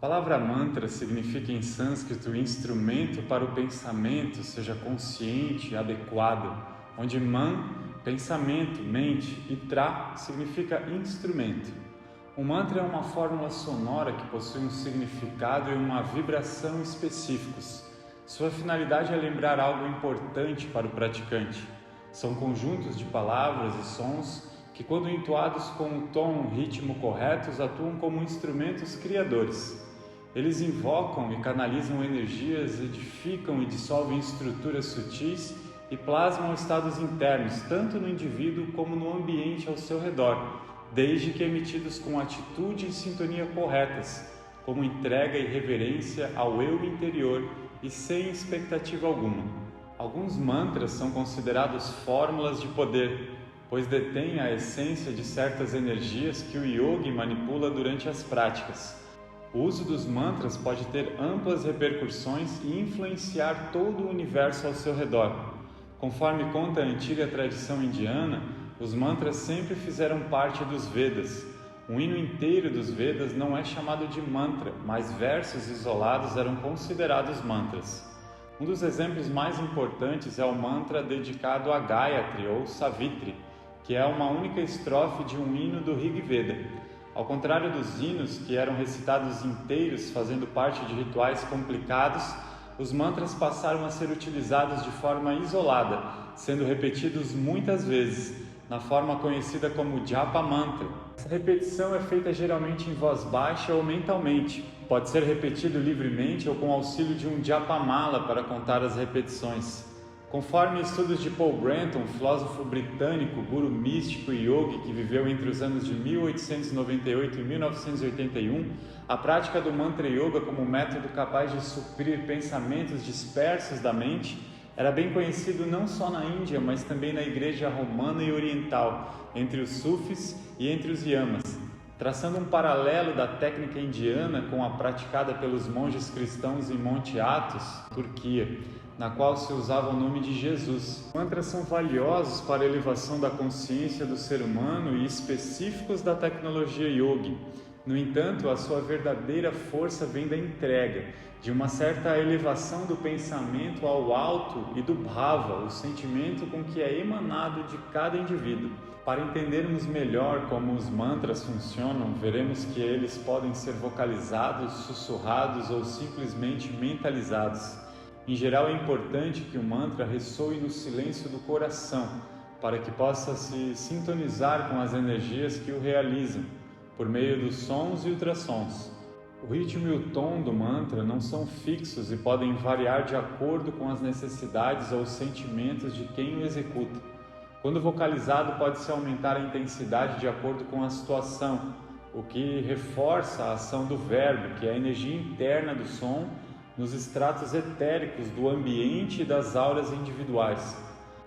palavra mantra significa em sânscrito instrumento para o pensamento, seja consciente, adequado, onde man, pensamento, mente, e tra significa instrumento. Um mantra é uma fórmula sonora que possui um significado e uma vibração específicos. Sua finalidade é lembrar algo importante para o praticante. São conjuntos de palavras e sons que, quando entoados com o tom e ritmo corretos, atuam como instrumentos criadores. Eles invocam e canalizam energias, edificam e dissolvem estruturas sutis e plasmam estados internos, tanto no indivíduo como no ambiente ao seu redor, desde que emitidos com atitude e sintonia corretas, como entrega e reverência ao eu interior e sem expectativa alguma. Alguns mantras são considerados fórmulas de poder, pois detêm a essência de certas energias que o yogi manipula durante as práticas. O uso dos mantras pode ter amplas repercussões e influenciar todo o universo ao seu redor. Conforme conta a antiga tradição indiana, os mantras sempre fizeram parte dos Vedas. Um hino inteiro dos Vedas não é chamado de mantra, mas versos isolados eram considerados mantras. Um dos exemplos mais importantes é o mantra dedicado a Gayatri ou Savitri, que é uma única estrofe de um hino do Rig Veda. Ao contrário dos hinos, que eram recitados inteiros fazendo parte de rituais complicados, os mantras passaram a ser utilizados de forma isolada, sendo repetidos muitas vezes, na forma conhecida como Japa Mantra. Essa repetição é feita geralmente em voz baixa ou mentalmente. Pode ser repetido livremente ou com auxílio de um Japamala para contar as repetições. Conforme estudos de Paul Brenton, filósofo britânico, guru místico e yogi que viveu entre os anos de 1898 e 1981, a prática do mantra yoga como método capaz de suprir pensamentos dispersos da mente era bem conhecido não só na Índia, mas também na igreja romana e oriental, entre os sufis e entre os yamas, traçando um paralelo da técnica indiana com a praticada pelos monges cristãos em Monte Athos, Turquia, na qual se usava o nome de Jesus. Os mantras são valiosos para a elevação da consciência do ser humano e específicos da tecnologia yogi. No entanto, a sua verdadeira força vem da entrega, de uma certa elevação do pensamento ao alto e do bhava, o sentimento com que é emanado de cada indivíduo. Para entendermos melhor como os mantras funcionam, veremos que eles podem ser vocalizados, sussurrados ou simplesmente mentalizados. Em geral, é importante que o mantra ressoe no silêncio do coração, para que possa se sintonizar com as energias que o realizam, por meio dos sons e ultrassons. O ritmo e o tom do mantra não são fixos e podem variar de acordo com as necessidades ou sentimentos de quem o executa. Quando vocalizado, pode-se aumentar a intensidade de acordo com a situação, o que reforça a ação do verbo, que é a energia interna do som, nos estratos etéricos do ambiente e das auras individuais.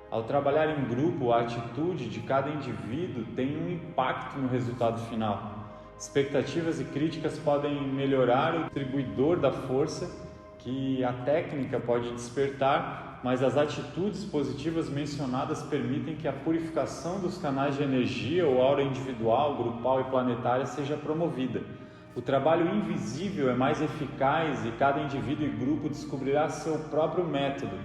Ao trabalhar em grupo, a atitude de cada indivíduo tem um impacto no resultado final. Expectativas e críticas podem melhorar o distribuidor da força que a técnica pode despertar, mas as atitudes positivas mencionadas permitem que a purificação dos canais de energia ou aura individual, grupal e planetária seja promovida. O trabalho invisível é mais eficaz e cada indivíduo e grupo descobrirá seu próprio método,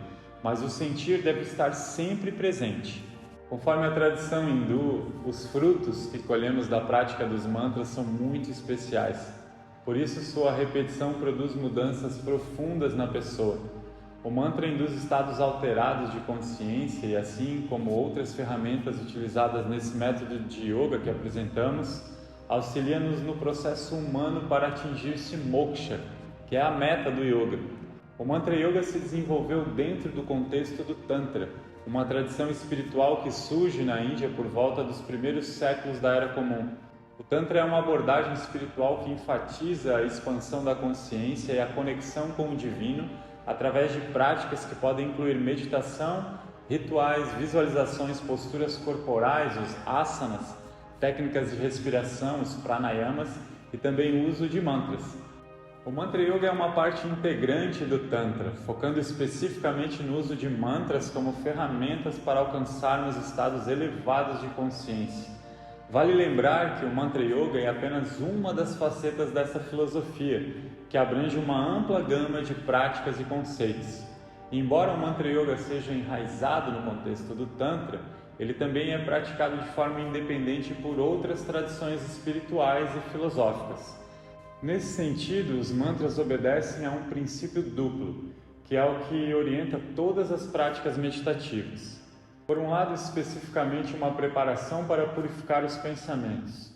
mas o sentir deve estar sempre presente. Conforme a tradição hindu, os frutos que colhemos da prática dos mantras são muito especiais. Por isso, sua repetição produz mudanças profundas na pessoa. O mantra induz estados alterados de consciência e, assim como outras ferramentas utilizadas nesse método de yoga que apresentamos, auxilia-nos no processo humano para atingir-se moksha, que é a meta do yoga. O mantra yoga se desenvolveu dentro do contexto do Tantra, uma tradição espiritual que surge na Índia por volta dos primeiros séculos da Era Comum. O Tantra é uma abordagem espiritual que enfatiza a expansão da consciência e a conexão com o divino através de práticas que podem incluir meditação, rituais, visualizações, posturas corporais, os asanas, técnicas de respiração, os pranayamas e também o uso de mantras. O Mantra Yoga é uma parte integrante do Tantra, focando especificamente no uso de mantras como ferramentas para alcançarmos estados elevados de consciência. Vale lembrar que o Mantra Yoga é apenas uma das facetas dessa filosofia, que abrange uma ampla gama de práticas e conceitos. Embora o Mantra Yoga seja enraizado no contexto do Tantra, ele também é praticado de forma independente por outras tradições espirituais e filosóficas. Nesse sentido, os mantras obedecem a um princípio duplo, que é o que orienta todas as práticas meditativas. Por um lado, especificamente uma preparação para purificar os pensamentos.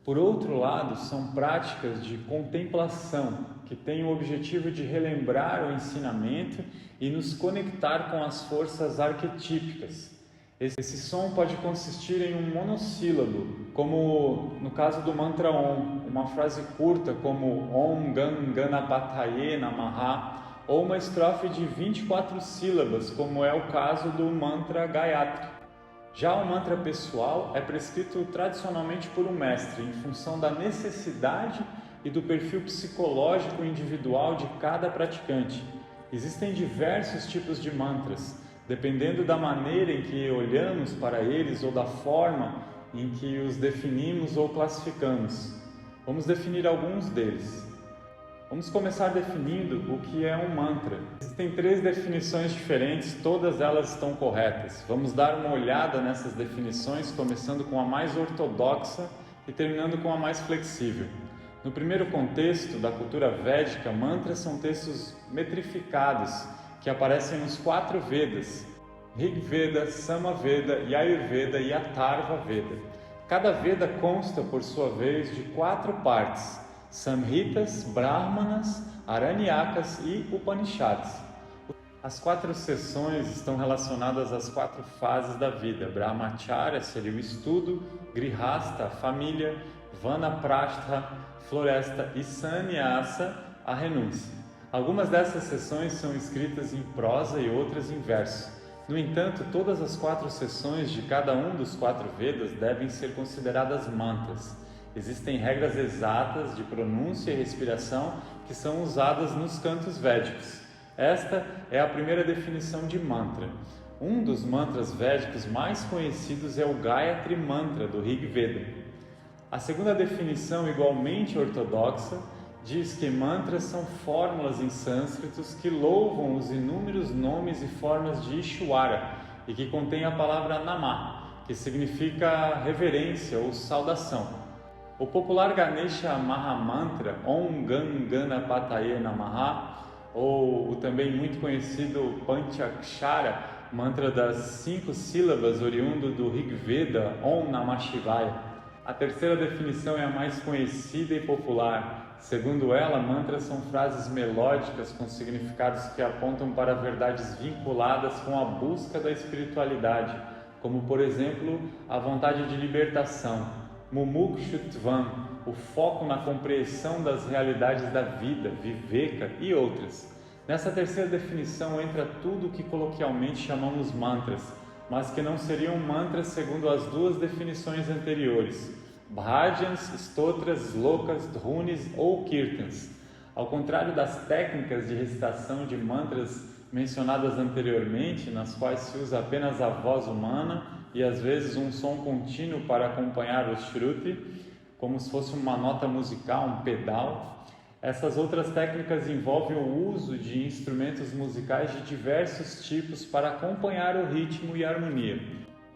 Por outro lado, são práticas de contemplação, que têm o objetivo de relembrar o ensinamento e nos conectar com as forças arquetípicas. Esse som pode consistir em um monossílabo, como no caso do mantra Om, uma frase curta como Om Ganapataye Namaha, ou uma estrofe de 24 sílabas, como é o caso do mantra Gayatri. Já o mantra pessoal é prescrito tradicionalmente por um mestre, em função da necessidade e do perfil psicológico individual de cada praticante. Existem diversos tipos de mantras, dependendo da maneira em que olhamos para eles ou da forma em que os definimos ou classificamos. Vamos definir alguns deles. Vamos começar definindo o que é um mantra. Existem 3 definições diferentes, todas elas estão corretas. Vamos dar uma olhada nessas definições, começando com a mais ortodoxa e terminando com a mais flexível. No primeiro contexto da cultura védica, mantras são textos metrificados que aparecem nos 4 Vedas: Rig Veda, Samaveda, Yajurveda e Atharva Veda. Cada Veda consta, por sua vez, de 4 partes: Samhitas, Brahmanas, Aranyakas e Upanishads. As 4 seções estão relacionadas às 4 fases da vida. Brahmacharya seria o estudo, Grihastha, a família, Vanaprastha, floresta e Sannyasa, a renúncia. Algumas dessas seções são escritas em prosa e outras em verso. No entanto, todas as 4 seções de cada um dos 4 Vedas devem ser consideradas mantras. Existem regras exatas de pronúncia e respiração que são usadas nos cantos védicos. Esta é a primeira definição de mantra. Um dos mantras védicos mais conhecidos é o Gayatri Mantra, do Rig Veda. A segunda definição, igualmente ortodoxa, diz que mantras são fórmulas em sânscritos que louvam os inúmeros nomes e formas de Ishvara e que contém a palavra Namah, que significa reverência ou saudação. O popular Ganesha Mahamantra, Om Ganapataye Namaha, ou o também muito conhecido Panchakshara, mantra das 5 sílabas oriundo do Rig Veda, Om Namah Shivaya. A terceira definição é a mais conhecida e popular. Segundo ela, mantras são frases melódicas com significados que apontam para verdades vinculadas com a busca da espiritualidade, como, por exemplo, a vontade de libertação. Mumukshutvam, o foco na compreensão das realidades da vida, viveka e outras. Nessa terceira definição entra tudo o que coloquialmente chamamos mantras, mas que não seriam mantras segundo as 2 definições anteriores: bhajans, stotras, slokas, dhunis ou kirtans. Ao contrário das técnicas de recitação de mantras mencionadas anteriormente, nas quais se usa apenas a voz humana e às vezes um som contínuo para acompanhar o shruti, como se fosse uma nota musical, um pedal. Essas outras técnicas envolvem o uso de instrumentos musicais de diversos tipos para acompanhar o ritmo e a harmonia.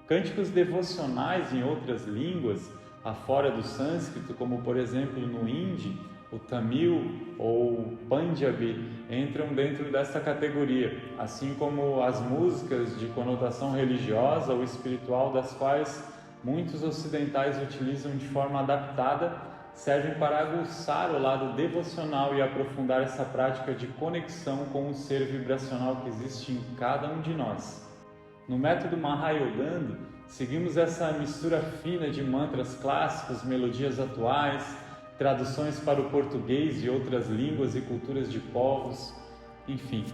Cânticos devocionais em outras línguas, afora do sânscrito, como por exemplo no hindi, o Tamil ou Punjabi, entram dentro dessa categoria, assim como as músicas de conotação religiosa ou espiritual, das quais muitos ocidentais utilizam de forma adaptada, servem para aguçar o lado devocional e aprofundar essa prática de conexão com o ser vibracional que existe em cada um de nós. No método Mahayoganda, seguimos essa mistura fina de mantras clássicos, melodias atuais, traduções para o português e outras línguas e culturas de povos, enfim,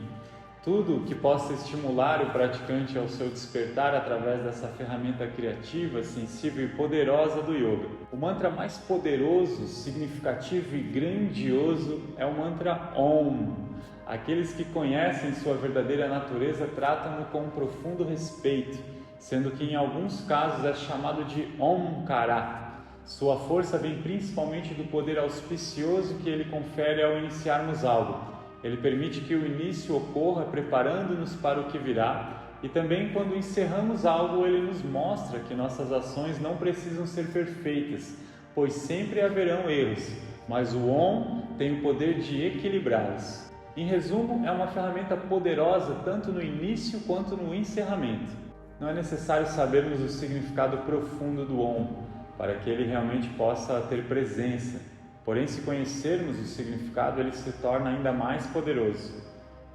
tudo que possa estimular o praticante ao seu despertar através dessa ferramenta criativa, sensível e poderosa do yoga. O mantra mais poderoso, significativo e grandioso é o mantra Om. Aqueles que conhecem sua verdadeira natureza tratam-no com profundo respeito sendo que em alguns casos é chamado de Omkara. Sua força vem principalmente do poder auspicioso que ele confere ao iniciarmos algo. Ele permite que o início ocorra preparando-nos para o que virá, e também quando encerramos algo, ele nos mostra que nossas ações não precisam ser perfeitas, pois sempre haverão erros, mas o Om tem o poder de equilibrá-los. Em resumo, é uma ferramenta poderosa tanto no início quanto no encerramento. Não é necessário sabermos o significado profundo do Om para que ele realmente possa ter presença. Porém, se conhecermos o significado, ele se torna ainda mais poderoso.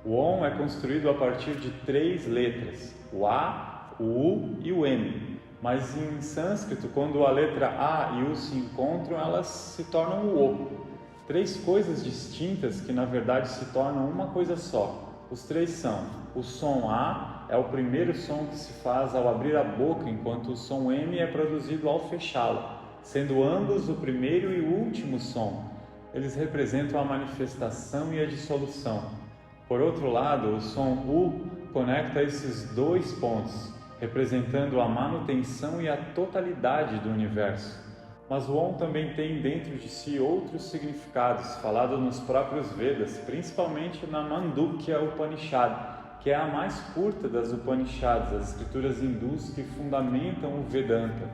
O Om é construído a partir de 3 letras, o A, o U e o M. Mas em sânscrito, quando a letra A e U se encontram, elas se tornam o O. 3 coisas distintas que na verdade se tornam uma coisa só. Os 3 são: o som A é o primeiro som que se faz ao abrir a boca, enquanto o som M é produzido ao fechá-la, sendo ambos o primeiro e o último som. Eles representam a manifestação e a dissolução. Por outro lado, o som U conecta esses 2 pontos, representando a manutenção e a totalidade do universo. Mas o Om também tem dentro de si outros significados, falados nos próprios Vedas, principalmente na Mandukya Upanishad, que é a mais curta das Upanishads, as escrituras hindus que fundamentam o Vedanta.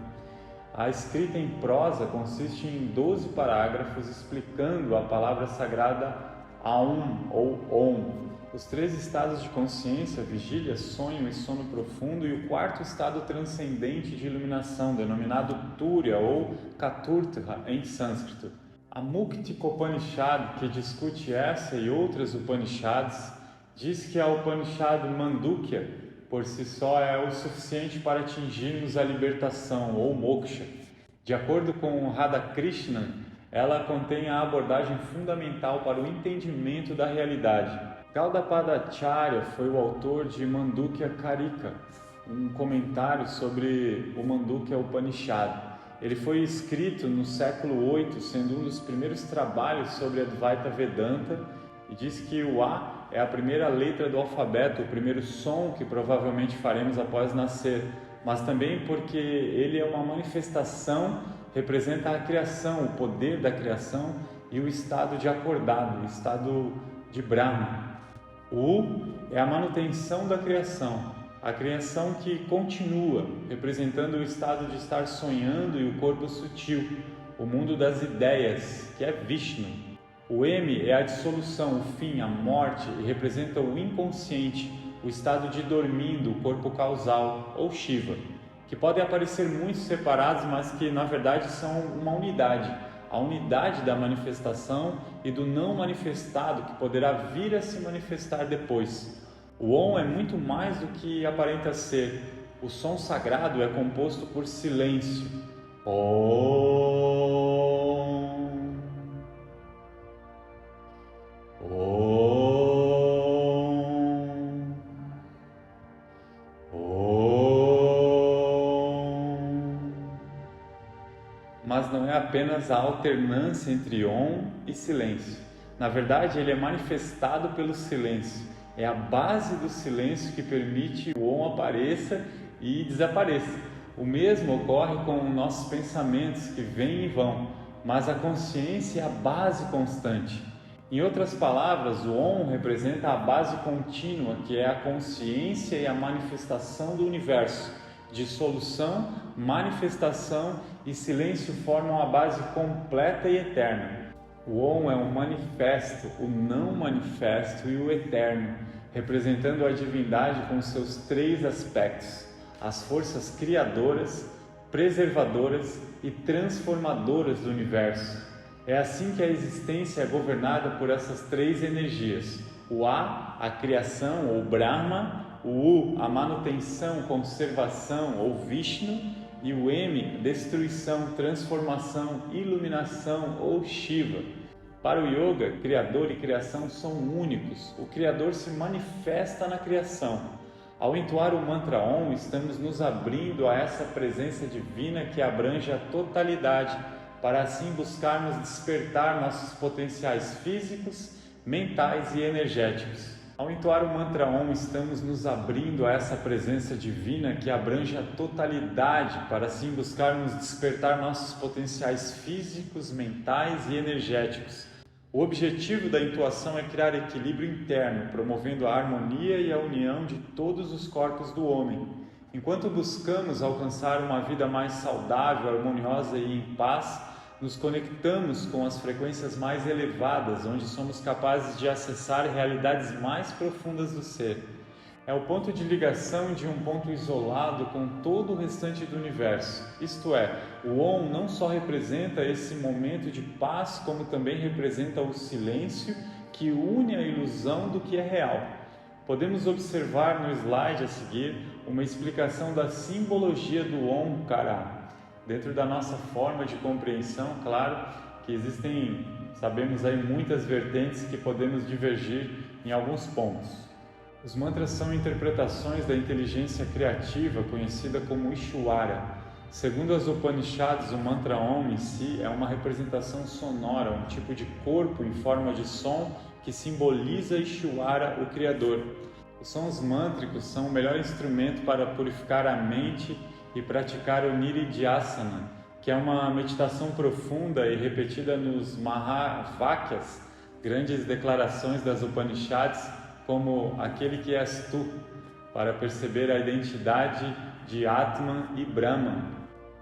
A escrita em prosa consiste em 12 parágrafos explicando a palavra sagrada Aum ou Om, os 3 estados de consciência, vigília, sonho e sono profundo, e o 4º estado transcendente de iluminação, denominado Turiya ou Caturtha em sânscrito. A Muktika Upanishad, que discute essa e outras Upanishads, diz que a Upanishad Mandukya, por si só, é o suficiente para atingirmos a libertação ou moksha. De acordo com Radhakrishnan, ela contém a abordagem fundamental para o entendimento da realidade. Gaudapadacharya foi o autor de Mandukya Karika, um comentário sobre o Mandukya Upanishad. Ele foi escrito no século VIII, sendo um dos primeiros trabalhos sobre Advaita Vedanta, e diz que o A é a primeira letra do alfabeto, o primeiro som que provavelmente faremos após nascer, mas também porque ele é uma manifestação, representa a criação, o poder da criação e o estado de acordado, o estado de Brahma. O U é a manutenção da criação, a criação que continua, representando o estado de estar sonhando e o corpo sutil, o mundo das ideias, que é Vishnu. O M é a dissolução, o fim, a morte, e representa o inconsciente, o estado de dormindo, o corpo causal, ou Shiva, que podem aparecer muito separados, mas que na verdade são uma unidade. A unidade da manifestação e do não manifestado que poderá vir a se manifestar depois. O Om é muito mais do que aparenta ser. O som sagrado é composto por silêncio. Om. Om. Mas não é apenas a alternância entre Om e silêncio. Na verdade, ele é manifestado pelo silêncio. É a base do silêncio que permite o Om apareça e desapareça. O mesmo ocorre com nossos pensamentos que vêm e vão, mas a consciência é a base constante. Em outras palavras, o Om representa a base contínua, que é a consciência e a manifestação do universo. Dissolução, manifestação e silêncio formam a base completa e eterna. O Om é o manifesto, o não manifesto e o eterno, representando a divindade com seus 3 aspectos: as forças criadoras, preservadoras e transformadoras do universo. É assim que a existência é governada por essas 3 energias: o A criação ou Brahma, o U, a manutenção, conservação ou Vishnu, e o M, destruição, transformação, iluminação ou Shiva. Para o Yoga, Criador e criação são únicos. O Criador se manifesta na criação. Ao entoar o mantra Om, estamos nos abrindo a essa presença divina que abrange a totalidade, para assim buscarmos despertar nossos potenciais físicos, mentais e energéticos. Ao entoar o mantra Om, estamos nos abrindo a essa presença divina que abrange a totalidade para assim buscarmos despertar nossos potenciais físicos, mentais e energéticos. O objetivo da entoação é criar equilíbrio interno, promovendo a harmonia e a união de todos os corpos do homem. Enquanto buscamos alcançar uma vida mais saudável, harmoniosa e em paz, nos conectamos com as frequências mais elevadas, onde somos capazes de acessar realidades mais profundas do ser. É o ponto de ligação de um ponto isolado com todo o restante do universo. Isto é, o Om não só representa esse momento de paz, como também representa o silêncio que une a ilusão do que é real. Podemos observar no slide a seguir uma explicação da simbologia do Omkara. Dentro da nossa forma de compreensão, claro que existem, sabemos aí, muitas vertentes que podemos divergir em alguns pontos. Os mantras são interpretações da inteligência criativa conhecida como Ishwara. Segundo as Upanishads, o mantra Om em si é uma representação sonora, um tipo de corpo em forma de som que simboliza Ishwara, o Criador. Os sons mântricos são o melhor instrumento para purificar a mente e praticar o Nididhyasana, que é uma meditação profunda e repetida nos Mahavakyas, grandes declarações das Upanishads, como aquele que és tu, para perceber a identidade de Atman e Brahman.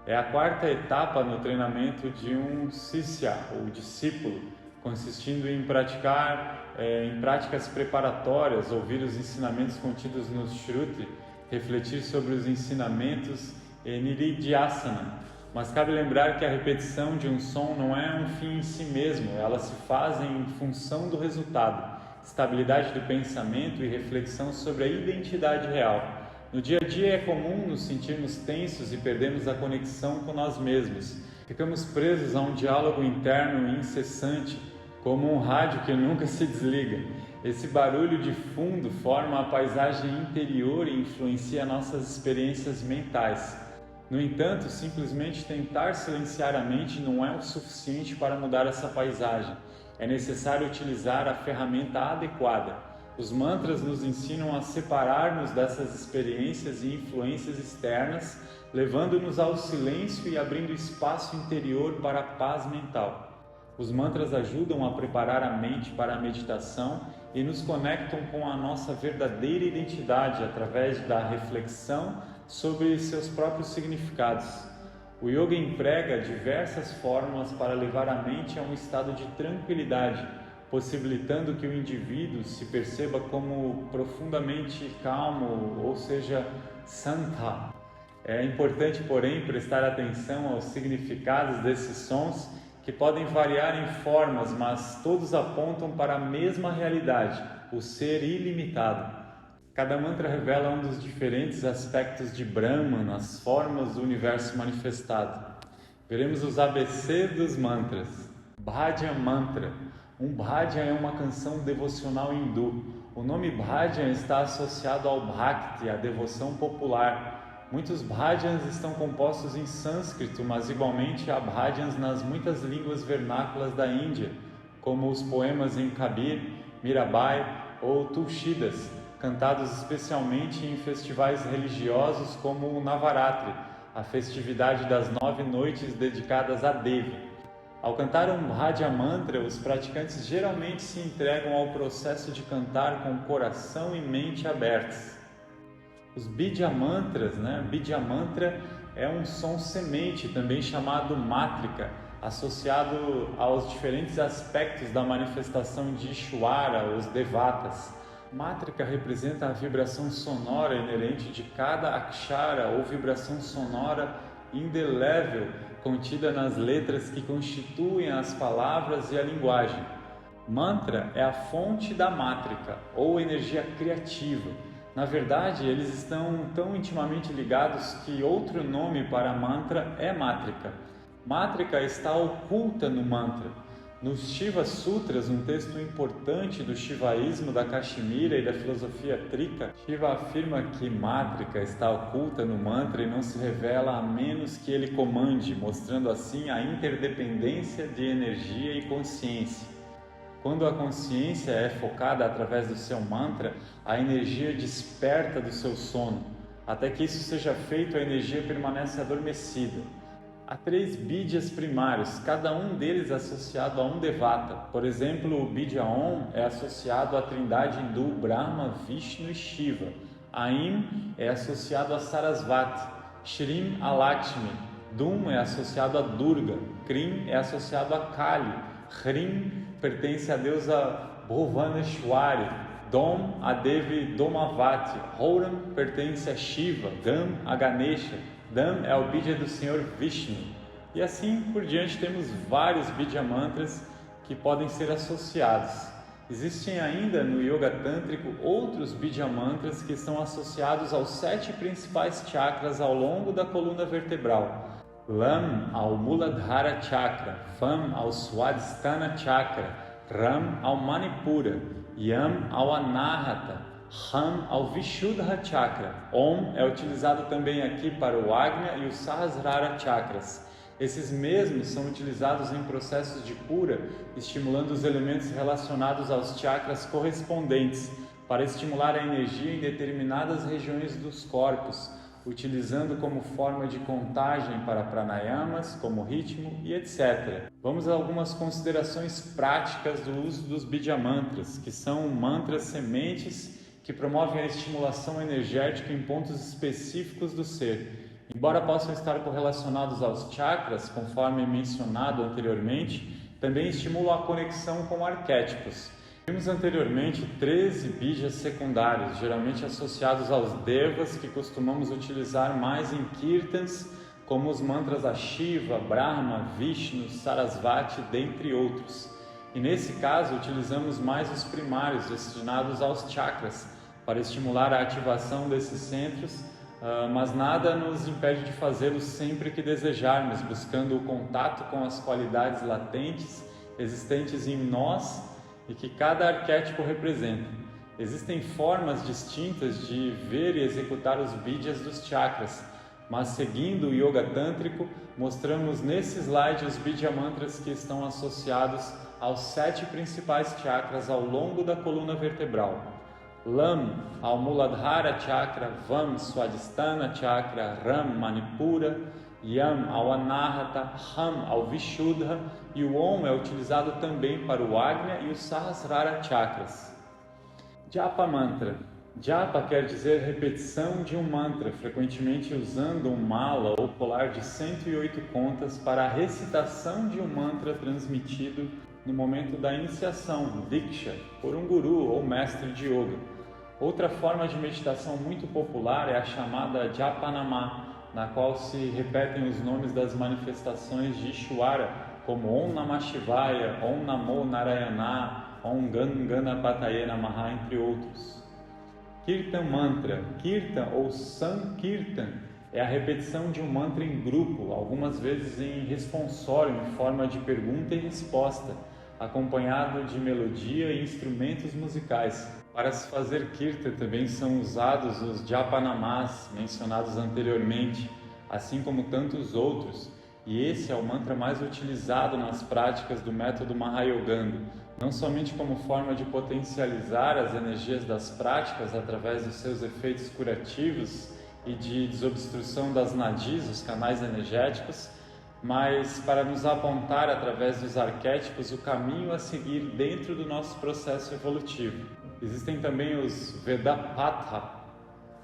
É a quarta etapa no treinamento de um Sisya, ou discípulo, consistindo em praticar em práticas preparatórias, ouvir os ensinamentos contidos no Shruti, refletir sobre os ensinamentos e Nididhyasana. Mas cabe lembrar que a repetição de um som não é um fim em si mesmo, ela se faz em função do resultado, estabilidade do pensamento e reflexão sobre a identidade real. No dia a dia é comum nos sentirmos tensos e perdemos a conexão com nós mesmos. Ficamos presos a um diálogo interno incessante, como um rádio que nunca se desliga. Esse barulho de fundo forma a paisagem interior e influencia nossas experiências mentais. No entanto, simplesmente tentar silenciar a mente não é o suficiente para mudar essa paisagem. É necessário utilizar a ferramenta adequada. Os mantras nos ensinam a separar-nos dessas experiências e influências externas, levando-nos ao silêncio e abrindo espaço interior para a paz mental. Os mantras ajudam a preparar a mente para a meditação e nos conectam com a nossa verdadeira identidade através da reflexão sobre seus próprios significados. O yoga emprega diversas formas para levar a mente a um estado de tranquilidade, possibilitando que o indivíduo se perceba como profundamente calmo, ou seja, santa. É importante, porém, prestar atenção aos significados desses sons, que podem variar em formas, mas todos apontam para a mesma realidade, o ser ilimitado. Cada mantra revela um dos diferentes aspectos de Brahman nas formas do universo manifestado. Veremos os ABC dos mantras. Bhajan Mantra. Um bhajan é uma canção devocional hindu. O nome bhajan está associado ao bhakti, a devoção popular. Muitos bhajans estão compostos em sânscrito, mas igualmente há bhajans nas muitas línguas vernáculas da Índia, como os poemas em Kabir, Mirabai ou Tulsidas, cantados especialmente em festivais religiosos como o Navaratri, a festividade das 9 noites dedicadas a Devi. Ao cantar um Bhajan Mantra, os praticantes geralmente se entregam ao processo de cantar com coração e mente abertos. Os Bija Mantras, Bija Mantra é um som semente, também chamado Mátrika, associado aos diferentes aspectos da manifestação de Ishwara, os Devatas. Mátrika representa a vibração sonora inerente de cada akshara ou vibração sonora indelével contida nas letras que constituem as palavras e a linguagem. Mantra é a fonte da mátrika ou energia criativa. Na verdade, eles estão tão intimamente ligados que outro nome para mantra é mátrika. Mátrika está oculta no mantra. Nos Shiva Sutras, um texto importante do Shivaísmo da Kashmira e da filosofia Trika, Shiva afirma que Mátrika está oculta no mantra e não se revela a menos que ele comande, mostrando assim a interdependência de energia e consciência. Quando a consciência é focada através do seu mantra, a energia desperta do seu sono. Até que isso seja feito, a energia permanece adormecida. Há 3 Bidyas primários, cada um deles associado a um Devata. Por exemplo, o Bidya Om é associado à trindade hindu Brahma, Vishnu e Shiva. Aim é associado a Sarasvati. Shrim a Lakshmi. Dum é associado a Durga. Krim é associado a Kali. Hrim pertence à deusa Bhuvaneshwari. Dom a Devi Domavati. Horam pertence a Shiva. Gam a Ganesha. Dham é o Bidya do Senhor Vishnu. E assim por diante temos vários Bidya mantras que podem ser associados. Existem ainda no Yoga Tântrico outros Bidya mantras que estão associados aos 7 principais chakras ao longo da coluna vertebral. Lam ao Muladhara Chakra, Vam ao Swadhisthana Chakra, Ram ao Manipura, Yam ao Anahata, Ham ao Vishuddha Chakra. Om é utilizado também aqui para o Agnya e o Sahasrara Chakras. Esses mesmos são utilizados em processos de cura, estimulando os elementos relacionados aos chakras correspondentes, para estimular a energia em determinadas regiões dos corpos, utilizando como forma de contagem para pranayamas, como ritmo e etc. Vamos a algumas considerações práticas do uso dos Bidya mantras, que são mantras sementes que promovem a estimulação energética em pontos específicos do ser. Embora possam estar correlacionados aos chakras, conforme mencionado anteriormente, também estimulam a conexão com arquétipos. Vimos anteriormente 13 Bidyas secundários, geralmente associados aos Devas, que costumamos utilizar mais em Kirtans, como os mantras a Shiva, Brahma, Vishnu, Sarasvati, dentre outros. E nesse caso, utilizamos mais os primários, destinados aos chakras, para estimular a ativação desses centros, mas nada nos impede de fazê-lo sempre que desejarmos, buscando o contato com as qualidades latentes existentes em nós e que cada arquétipo representa. Existem formas distintas de ver e executar os Bidyas dos chakras, mas seguindo o Yoga Tântrico, mostramos nesse slide os Bidya mantras que estão associados aos 7 principais chakras ao longo da coluna vertebral. Lam ao Muladhara Chakra, Vam Swadhisthana Chakra, Ram Manipura, Yam ao Anahata, Ham ao Vishuddha e o Om é utilizado também para o Agnya e o Sahasrara Chakras. Japa Mantra. Japa quer dizer repetição de um mantra, frequentemente usando um mala ou colar de 108 contas para a recitação de um mantra transmitido no momento da iniciação, Diksha, por um guru ou mestre de yoga. Outra forma de meditação muito popular é a chamada Japanama, na qual se repetem os nomes das manifestações de Ishvara, como Om Namah Shivaya, Om Namo Narayana, Om Ganapataye Namaha, entre outros. Kirtan Mantra. Kirtan ou Sankirtan é a repetição de um mantra em grupo, algumas vezes em responsório, em forma de pergunta e resposta, acompanhado de melodia e instrumentos musicais. Para se fazer Kirtan também são usados os Japanamas mencionados anteriormente, assim como tantos outros, e esse é o mantra mais utilizado nas práticas do método Mahayoganda, não somente como forma de potencializar as energias das práticas através dos seus efeitos curativos e de desobstrução das nadis, os canais energéticos, mas para nos apontar através dos arquétipos o caminho a seguir dentro do nosso processo evolutivo. Existem também os Vedapatha.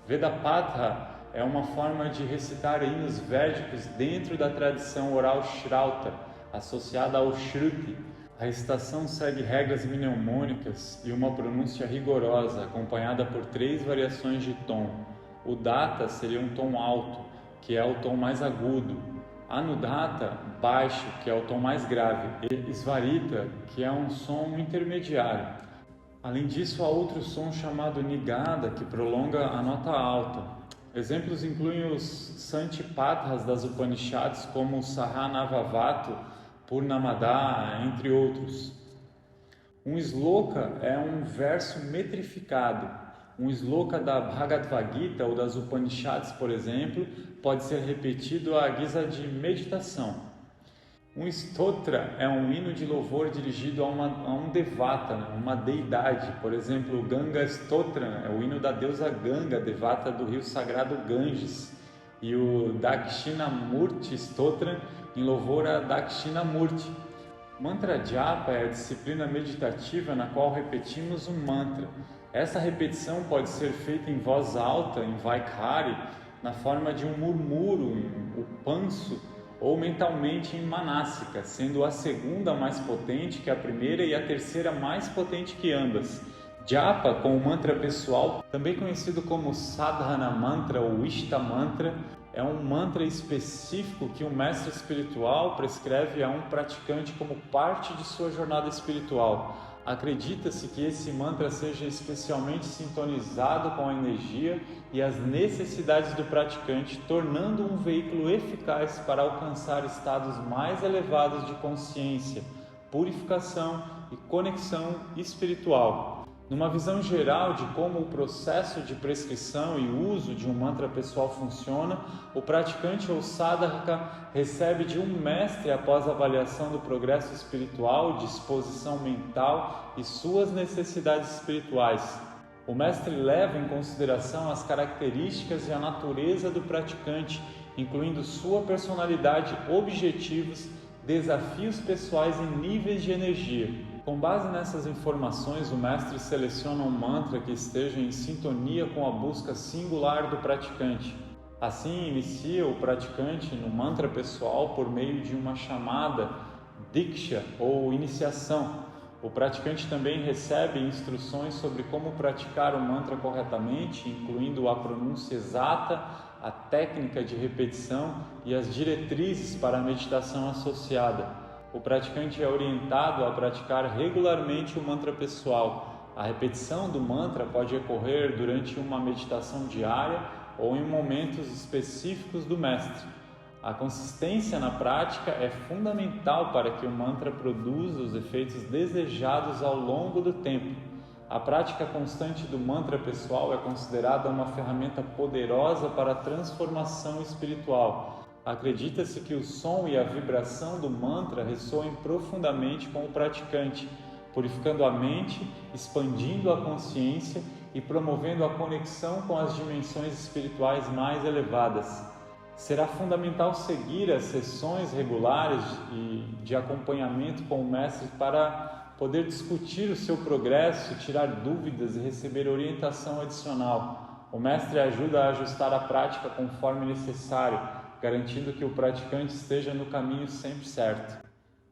Vedapatha é uma forma de recitar hinos védicos dentro da tradição oral Shrauta, associada ao Shruti. A recitação segue regras mnemônicas e uma pronúncia rigorosa, acompanhada por 3 variações de tom. O Data seria um tom alto, que é o tom mais agudo. Anudata, baixo, que é o tom mais grave. E Svarita, que é um som intermediário. Além disso, há outro som chamado Nigada, que prolonga a nota alta. Exemplos incluem os Santipathas das Upanishads, como o Sahanavavatu, Purnamada, entre outros. Um sloka é um verso metrificado. Um sloka da Bhagavad Gita ou das Upanishads, por exemplo, pode ser repetido à guisa de meditação. Um stotra é um hino de louvor dirigido a um devata, uma deidade. Por exemplo, o Ganga Stotra é o hino da deusa Ganga, devata do rio sagrado Ganges. E o Dakshinamurti Stotra em louvor a Dakshinamurti. Mantra Japa é a disciplina meditativa na qual repetimos um mantra. Essa repetição pode ser feita em voz alta, em Vaikhari, na forma de um murmúrio, o panso, ou mentalmente em Manasika, sendo a segunda mais potente que a primeira e a terceira mais potente que ambas. Japa, com o mantra pessoal, também conhecido como Sadhana Mantra ou Ishta Mantra, é um mantra específico que um mestre espiritual prescreve a um praticante como parte de sua jornada espiritual. Acredita-se que esse mantra seja especialmente sintonizado com a energia e as necessidades do praticante, tornando um veículo eficaz para alcançar estados mais elevados de consciência, purificação e conexão espiritual. Numa visão geral de como o processo de prescrição e uso de um mantra pessoal funciona, o praticante ou sadhaka recebe de um mestre após a avaliação do progresso espiritual, disposição mental e suas necessidades espirituais. O mestre leva em consideração as características e a natureza do praticante, incluindo sua personalidade, objetivos, desafios pessoais e níveis de energia. Com base nessas informações, o mestre seleciona um mantra que esteja em sintonia com a busca singular do praticante. Assim, inicia o praticante no mantra pessoal por meio de uma chamada Diksha ou iniciação. O praticante também recebe instruções sobre como praticar o mantra corretamente, incluindo a pronúncia exata, a técnica de repetição e as diretrizes para a meditação associada. O praticante é orientado a praticar regularmente o mantra pessoal. A repetição do mantra pode ocorrer durante uma meditação diária ou em momentos específicos do mestre. A consistência na prática é fundamental para que o mantra produza os efeitos desejados ao longo do tempo. A prática constante do mantra pessoal é considerada uma ferramenta poderosa para a transformação espiritual. Acredita-se que o som e a vibração do mantra ressoem profundamente com o praticante, purificando a mente, expandindo a consciência e promovendo a conexão com as dimensões espirituais mais elevadas. Será fundamental seguir as sessões regulares de acompanhamento com o mestre para poder discutir o seu progresso, tirar dúvidas e receber orientação adicional. O mestre ajuda a ajustar a prática conforme necessário, garantindo que o praticante esteja no caminho sempre certo.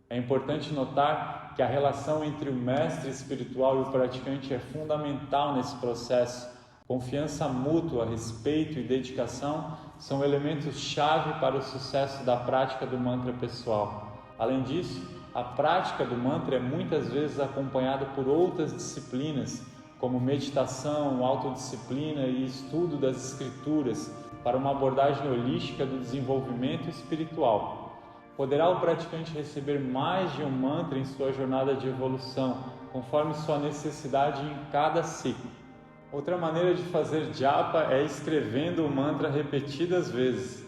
É importante notar que a relação entre o mestre espiritual e o praticante é fundamental nesse processo. Confiança mútua, respeito e dedicação são elementos-chave para o sucesso da prática do mantra pessoal. Além disso, a prática do mantra é muitas vezes acompanhada por outras disciplinas, como meditação, autodisciplina e estudo das escrituras, para uma abordagem holística do desenvolvimento espiritual. Poderá o praticante receber mais de um mantra em sua jornada de evolução, conforme sua necessidade em cada ciclo. Outra maneira de fazer japa é escrevendo o mantra repetidas vezes.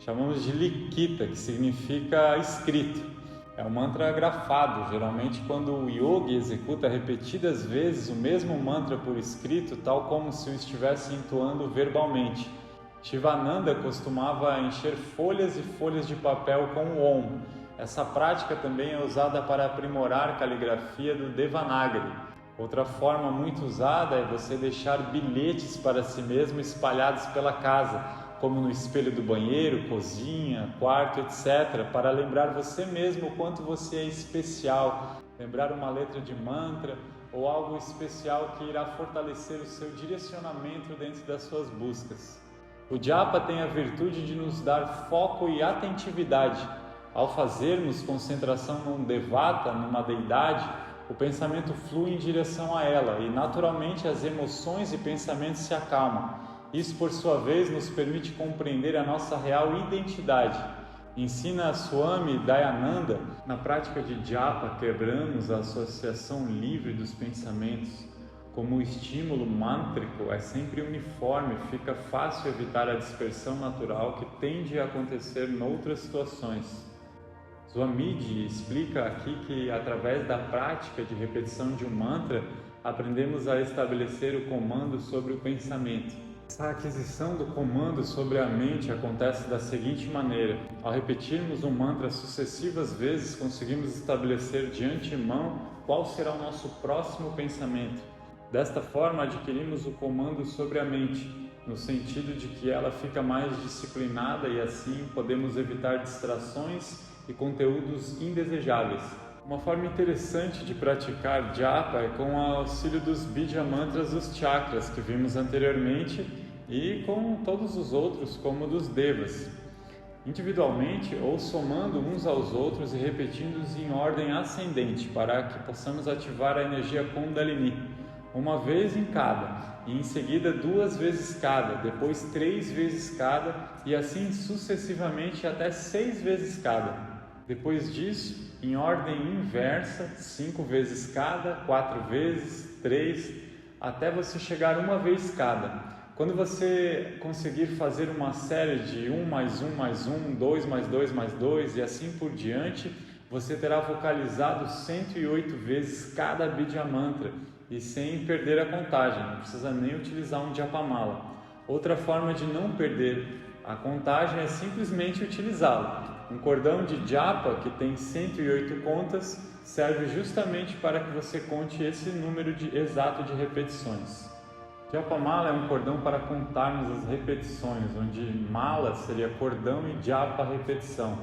Chamamos de likita, que significa escrito. É um mantra grafado. Geralmente, quando o yogi executa repetidas vezes o mesmo mantra por escrito, tal como se o estivesse entoando verbalmente. Shivananda costumava encher folhas e folhas de papel com o Om. Essa prática também é usada para aprimorar a caligrafia do Devanagari. Outra forma muito usada é você deixar bilhetes para si mesmo espalhados pela casa, como no espelho do banheiro, cozinha, quarto, etc., para lembrar você mesmo o quanto você é especial, lembrar uma letra de mantra ou algo especial que irá fortalecer o seu direcionamento dentro das suas buscas. O japa tem a virtude de nos dar foco e atentividade. Ao fazermos concentração num devata, numa deidade, o pensamento flui em direção a ela e naturalmente as emoções e pensamentos se acalmam. Isso, por sua vez, nos permite compreender a nossa real identidade. Ensina a Swami Dayananda, na prática de japa quebramos a associação livre dos pensamentos. Como o estímulo mântrico é sempre uniforme, fica fácil evitar a dispersão natural que tende a acontecer noutras situações. Swamiji explica aqui que através da prática de repetição de um mantra, aprendemos a estabelecer o comando sobre o pensamento. Essa aquisição do comando sobre a mente acontece da seguinte maneira: ao repetirmos um mantra sucessivas vezes, conseguimos estabelecer de antemão qual será o nosso próximo pensamento. Desta forma, adquirimos o comando sobre a mente, no sentido de que ela fica mais disciplinada e assim podemos evitar distrações e conteúdos indesejáveis. Uma forma interessante de praticar japa é com o auxílio dos bija mantras dos chakras que vimos anteriormente e com todos os outros, como dos devas, individualmente ou somando uns aos outros e repetindo-os em ordem ascendente para que possamos ativar a energia Kundalini, uma vez em cada, e em seguida 2 vezes cada, depois 3 vezes cada e assim sucessivamente até 6 vezes cada. Depois disso, em ordem inversa, 5 vezes cada, 4 vezes, 3, até você chegar 1 vez cada. Quando você conseguir fazer uma série de 1 mais 1 mais 1, 2 mais 2 mais 2 e assim por diante, você terá vocalizado 108 vezes cada bija mantra e sem perder a contagem, não precisa nem utilizar um japamala. Outra forma de não perder a contagem é simplesmente utilizá-lo. Um cordão de japa que tem 108 contas serve justamente para que você conte esse número exato de repetições. Japamala é um cordão para contarmos as repetições, onde mala seria cordão e japa repetição.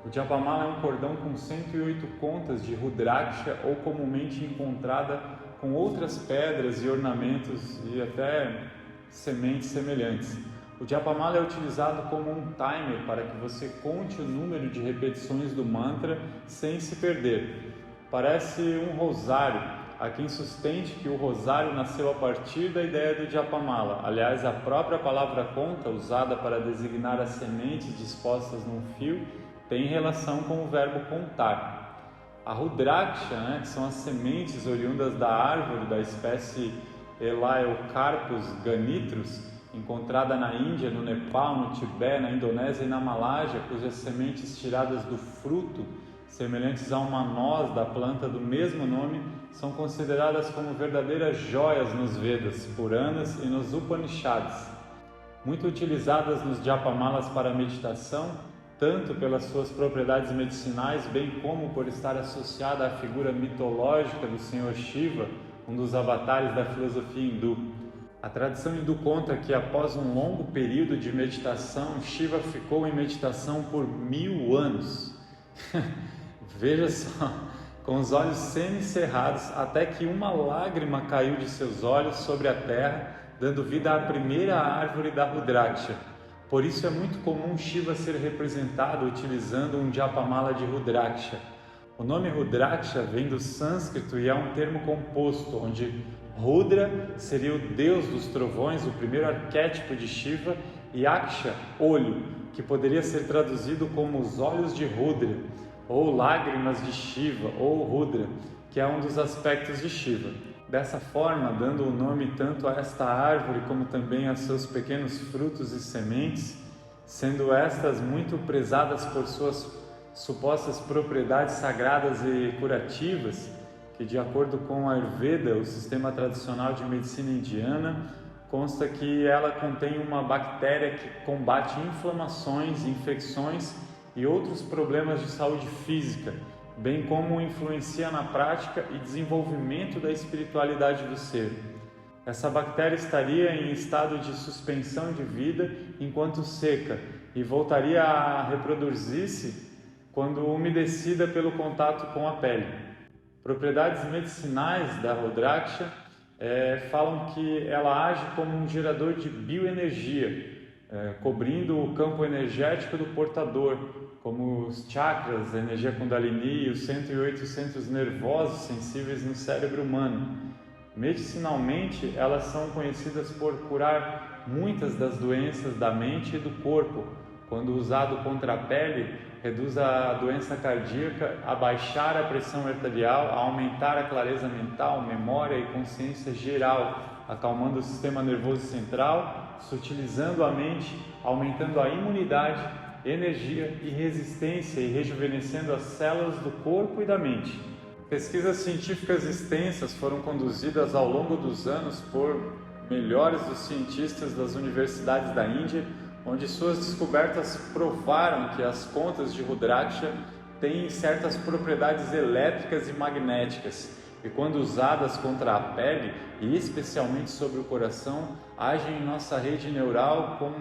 O Japamala é um cordão com 108 contas de Rudraksha ou comumente encontrada com outras pedras e ornamentos e até sementes semelhantes. O Japamala é utilizado como um timer para que você conte o número de repetições do mantra sem se perder. Parece um rosário. Há quem sustente que o rosário nasceu a partir da ideia do Japamala. Aliás, a própria palavra conta, usada para designar as sementes dispostas num fio, tem relação com o verbo contar. A Rudraksha, que são as sementes oriundas da árvore da espécie Elaeocarpus ganitrus, encontrada na Índia, no Nepal, no Tibete, na Indonésia e na Malásia, cujas sementes tiradas do fruto, semelhantes a uma noz da planta do mesmo nome, são consideradas como verdadeiras joias nos Vedas, Puranas e nos Upanishads. Muito utilizadas nos Japamalas para meditação, tanto pelas suas propriedades medicinais, bem como por estar associada à figura mitológica do Senhor Shiva, um dos avatares da filosofia hindu. A tradição hindu conta que após um longo período de meditação, Shiva ficou em meditação por 1000 anos. Veja só, com os olhos semicerrados, até que uma lágrima caiu de seus olhos sobre a terra, dando vida à primeira árvore da Rudraksha. Por isso é muito comum Shiva ser representado utilizando um Japamala de Rudraksha. O nome Rudraksha vem do sânscrito e é um termo composto, onde Rudra seria o deus dos trovões, o primeiro arquétipo de Shiva, e Aksha, olho, que poderia ser traduzido como os olhos de Rudra, ou lágrimas de Shiva, ou Rudra, que é um dos aspectos de Shiva. Dessa forma, dando o nome tanto a esta árvore como também a seus pequenos frutos e sementes, sendo estas muito prezadas por suas supostas propriedades sagradas e curativas, que de acordo com a Ayurveda, o sistema tradicional de medicina indiana, consta que ela contém uma bactéria que combate inflamações, infecções e outros problemas de saúde física, bem como influencia na prática e desenvolvimento da espiritualidade do ser. Essa bactéria estaria em estado de suspensão de vida enquanto seca e voltaria a reproduzir-se quando umedecida pelo contato com a pele. Propriedades medicinais da Rudraksha falam que ela age como um gerador de bioenergia, cobrindo o campo energético do portador, como os chakras, a energia Kundalini e os 108 centros nervosos sensíveis no cérebro humano. Medicinalmente, elas são conhecidas por curar muitas das doenças da mente e do corpo. Quando usado contra a pele, reduz a doença cardíaca, a baixar a pressão arterial, a aumentar a clareza mental, memória e consciência geral, acalmando o sistema nervoso central, sutilizando a mente, aumentando a imunidade energia e resistência e rejuvenescendo as células do corpo e da mente. Pesquisas científicas extensas foram conduzidas ao longo dos anos por melhores dos cientistas das universidades da Índia, onde suas descobertas provaram que as contas de Rudraksha têm certas propriedades elétricas e magnéticas, e quando usadas contra a pele, e especialmente sobre o coração, agem em nossa rede neural com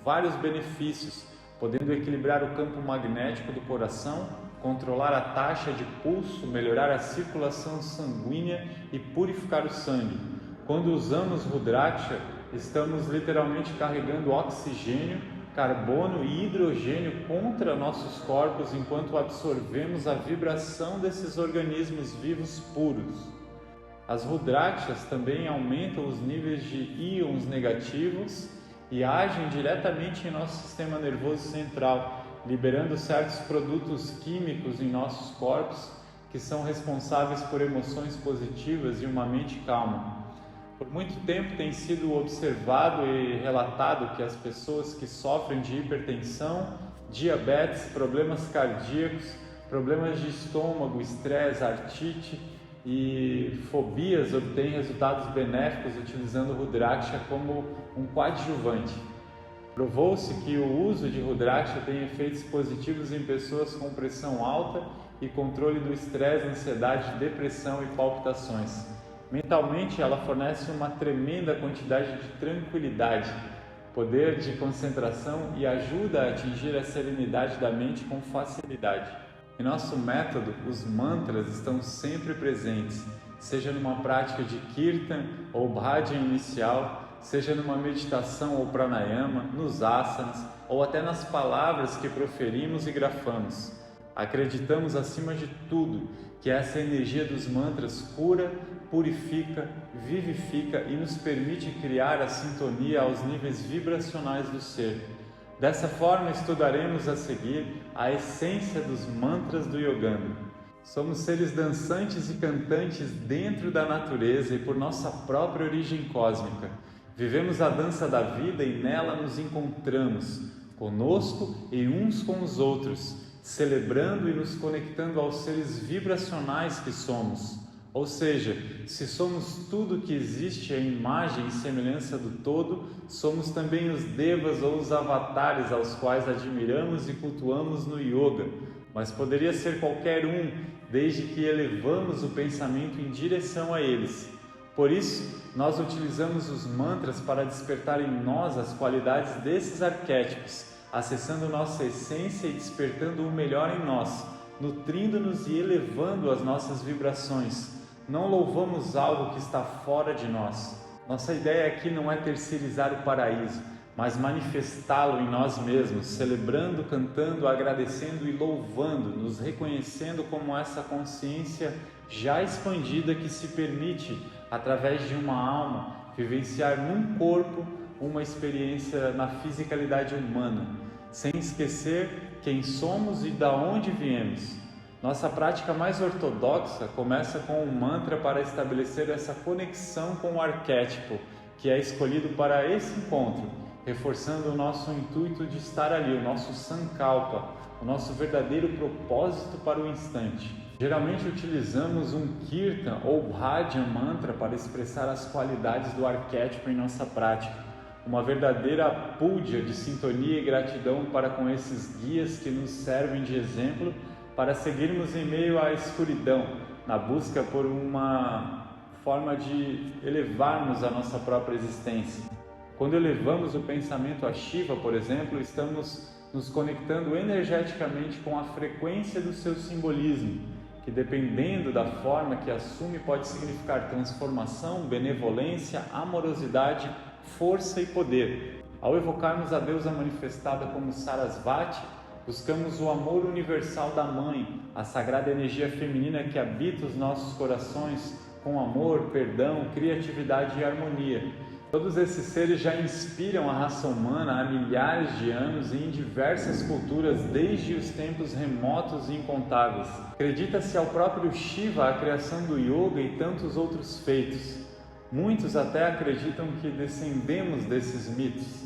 vários benefícios, podendo equilibrar o campo magnético do coração, controlar a taxa de pulso, melhorar a circulação sanguínea e purificar o sangue. Quando usamos Rudraksha, estamos literalmente carregando oxigênio, carbono e hidrogênio contra nossos corpos enquanto absorvemos a vibração desses organismos vivos puros. As Rudrakshas também aumentam os níveis de íons negativos e agem diretamente em nosso sistema nervoso central, liberando certos produtos químicos em nossos corpos que são responsáveis por emoções positivas e uma mente calma. Por muito tempo tem sido observado e relatado que as pessoas que sofrem de hipertensão, diabetes, problemas cardíacos, problemas de estômago, estresse, artrite e fobias obtêm resultados benéficos utilizando o Rudraksha como um coadjuvante. Provou-se que o uso de Rudraksha tem efeitos positivos em pessoas com pressão alta e controle do estresse, ansiedade, depressão e palpitações. Mentalmente, ela fornece uma tremenda quantidade de tranquilidade, poder de concentração e ajuda a atingir a serenidade da mente com facilidade. Em nosso método, os mantras estão sempre presentes, seja numa prática de kirtan ou bhajan inicial, seja numa meditação ou pranayama, nos asanas ou até nas palavras que proferimos e grafamos. Acreditamos, acima de tudo, que essa energia dos mantras cura, purifica, vivifica e nos permite criar a sintonia aos níveis vibracionais do ser. Dessa forma, estudaremos a seguir a essência dos mantras do Yoganda. Somos seres dançantes e cantantes dentro da natureza e por nossa própria origem cósmica. Vivemos a dança da vida e nela nos encontramos, conosco e uns com os outros, celebrando e nos conectando aos seres vibracionais que somos. Ou seja, se somos tudo que existe à imagem e semelhança do todo, somos também os devas ou os avatares aos quais admiramos e cultuamos no yoga, mas poderia ser qualquer um, desde que elevamos o pensamento em direção a eles. Por isso, nós utilizamos os mantras para despertar em nós as qualidades desses arquétipos, acessando nossa essência e despertando o melhor em nós, nutrindo-nos e elevando as nossas vibrações. Não louvamos algo que está fora de nós. Nossa ideia aqui não é terceirizar o paraíso, mas manifestá-lo em nós mesmos, celebrando, cantando, agradecendo e louvando, nos reconhecendo como essa consciência já expandida que se permite, através de uma alma, vivenciar num corpo uma experiência na fisicalidade humana, sem esquecer quem somos e da onde viemos. Nossa prática mais ortodoxa começa com um mantra para estabelecer essa conexão com o arquétipo que é escolhido para esse encontro, reforçando o nosso intuito de estar ali, o nosso sankalpa, o nosso verdadeiro propósito para o instante. Geralmente utilizamos um kirtan ou bhajan mantra para expressar as qualidades do arquétipo em nossa prática, uma verdadeira puja de sintonia e gratidão para com esses guias que nos servem de exemplo para seguirmos em meio à escuridão, na busca por uma forma de elevarmos a nossa própria existência. Quando elevamos o pensamento a Shiva, por exemplo, estamos nos conectando energeticamente com a frequência do seu simbolismo, que dependendo da forma que assume pode significar transformação, benevolência, amorosidade, força e poder. Ao evocarmos a deusa manifestada como Sarasvati, buscamos o amor universal da Mãe, a sagrada energia feminina que habita os nossos corações com amor, perdão, criatividade e harmonia. Todos esses seres já inspiram a raça humana há milhares de anos e em diversas culturas desde os tempos remotos e incontáveis. Acredita-se ao próprio Shiva a criação do yoga e tantos outros feitos. Muitos até acreditam que descendemos desses mitos.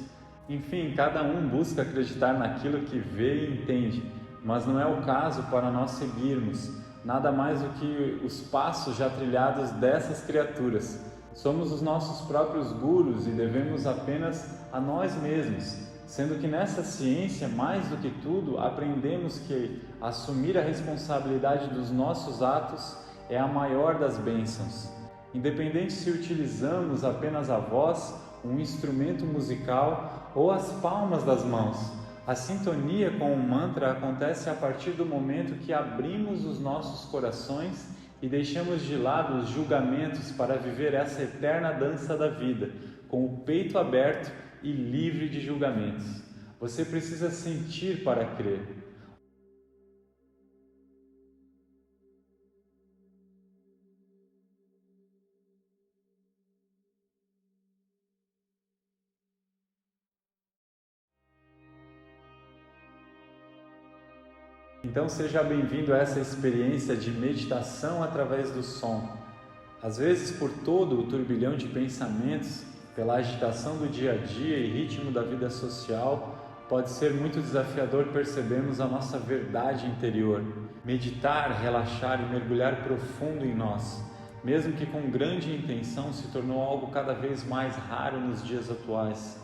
Enfim, cada um busca acreditar naquilo que vê e entende, mas não é o caso para nós seguirmos nada mais do que os passos já trilhados dessas criaturas. Somos os nossos próprios gurus e devemos apenas a nós mesmos, sendo que nessa ciência, mais do que tudo, aprendemos que assumir a responsabilidade dos nossos atos é a maior das bênçãos. Independente se utilizamos apenas a voz, um instrumento musical ou as palmas das mãos, a sintonia com o mantra acontece a partir do momento que abrimos os nossos corações e deixamos de lado os julgamentos para viver essa eterna dança da vida, com o peito aberto e livre de julgamentos. Você precisa sentir para crer. Então seja bem-vindo a essa experiência de meditação através do som. Às vezes, por todo o turbilhão de pensamentos, pela agitação do dia a dia e ritmo da vida social, pode ser muito desafiador percebermos a nossa verdade interior. Meditar, relaxar e mergulhar profundo em nós, mesmo que com grande intenção, se tornou algo cada vez mais raro nos dias atuais.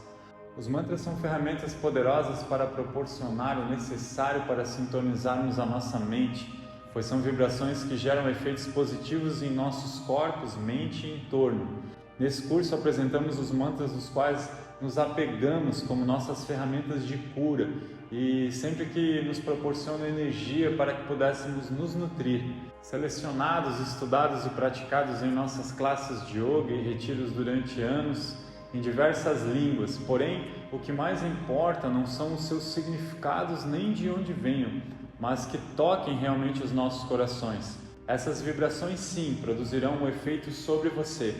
Os mantras são ferramentas poderosas para proporcionar o necessário para sintonizarmos a nossa mente, pois são vibrações que geram efeitos positivos em nossos corpos, mente e entorno. Nesse curso apresentamos os mantras dos quais nos apegamos como nossas ferramentas de cura e sempre que nos proporcionam energia para que pudéssemos nos nutrir. Selecionados, estudados e praticados em nossas classes de yoga e retiros durante anos, em diversas línguas, porém, o que mais importa não são os seus significados nem de onde venham, mas que toquem realmente os nossos corações. Essas vibrações sim produzirão um efeito sobre você.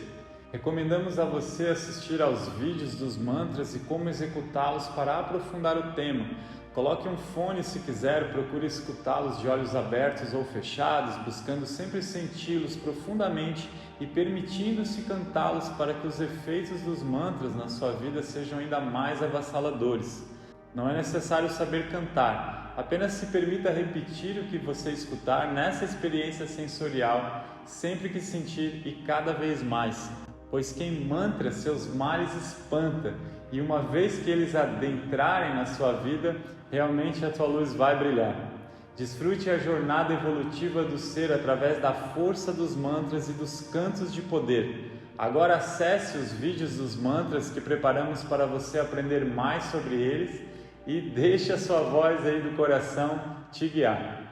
Recomendamos a você assistir aos vídeos dos mantras e como executá-los para aprofundar o tema. Coloque um fone se quiser, procure escutá-los de olhos abertos ou fechados, buscando sempre senti-los profundamente e permitindo-se cantá-los para que os efeitos dos mantras na sua vida sejam ainda mais avassaladores. Não é necessário saber cantar, apenas se permita repetir o que você escutar nessa experiência sensorial, sempre que sentir e cada vez mais, pois quem mantra seus males espanta, e uma vez que eles adentrarem na sua vida, realmente a tua luz vai brilhar. Desfrute a jornada evolutiva do ser através da força dos mantras e dos cantos de poder. Agora acesse os vídeos dos mantras que preparamos para você aprender mais sobre eles e deixe a sua voz aí do coração te guiar.